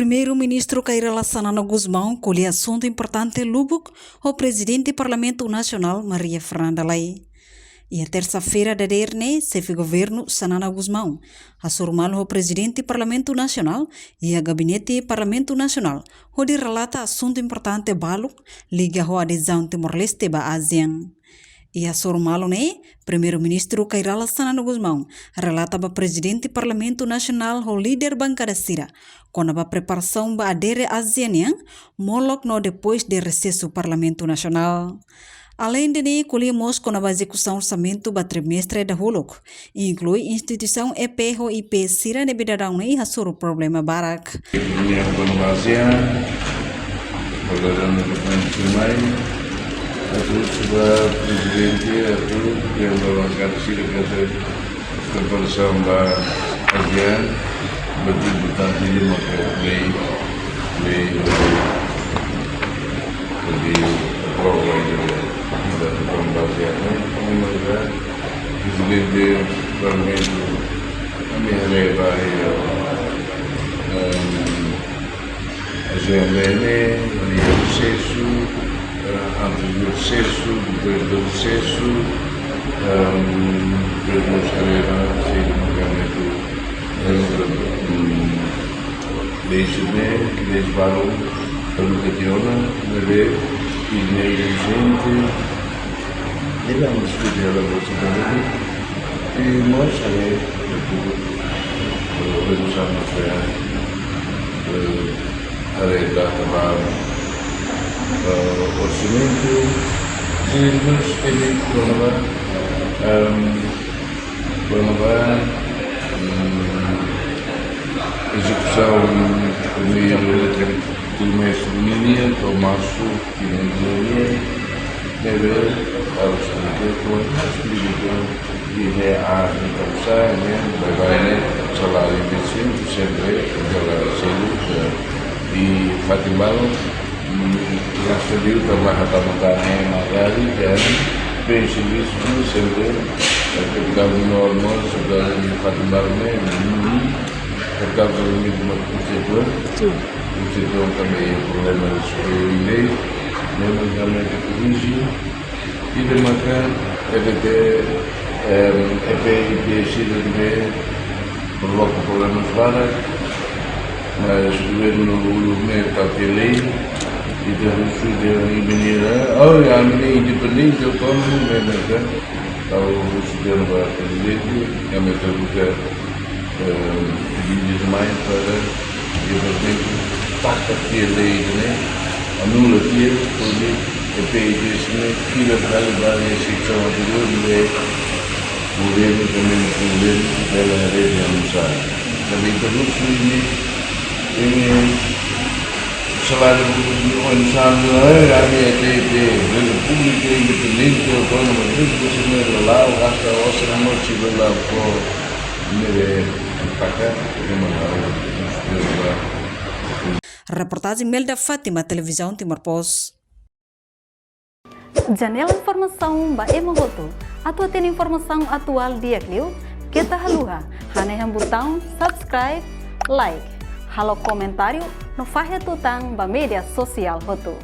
Primeiro-Ministro Kairala Sanana Guzmão colhe assunto importante Lubuk ao presidente do Parlamento Nacional Maria Fernanda Lai. E a terça-feira da DERNE, chefe governo Sanana Guzmão, assumiu o presidente do Parlamento Nacional e a gabinete do Parlamento Nacional, onde relata assunto importante Baluk, liga a adesão Timor-Leste à ASEAN. E a sormalo primeiro-ministro Kairala Sanana Guzmão relata para o presidente do Parlamento Nacional o líder bancada Sira, com a preparação para aderir à ASEAN, molok no depois do recesso do Parlamento Nacional. Além de colhemos com a execução orçamento do trimestre da Huluk, inclui instituição EP ou IP Sira de Bidadão e o problema Barak. Atau sebuah presiden atau yang melanggar sila-kata preparação da ASEAN betul-betul tidak memakai program da ASEAN. Mereka presiden Parlamento kami leva ASEAN ini melihat processo antes do recesso, depois do recesso, depois da escalera, realmente que levaram a educação, e gente, e vamos discutir a bolsa e nós também, depois usamos a realidade orçamento, depois ele execução primeiro trimestre de linha, ou março, deve a explicação e a introdução, vai salário decente, sempre aquela cedo e Fatimalo yang sedih telah kata-katanya matahari dan pensiunis sempre ketika normal sudah difatbarnya ini ketika ini itu kami problema ini memang kami kondisi tidak makan EPIPC juga perlu problema sekarang mas o governo está feliz e temos de venir a independente autónomo ao governo da presidente e a meter pedidos mais para eventualmente taxa que a lei anula que o PIB tira a realidade e a situação anterior e o governo também o governo dela rede anunciar. Também para salário universal a minha república independente autónoma do lá o gasto a não se lá Reportagem Melda Fátima, Televisão Timor-Post. Janela informação ba Emogoto. Atua tem informação atual dia Clio. Kita haluha. Haneham botão subscribe, like. Halo comentário no Fahia Tutang ba media social Hotu.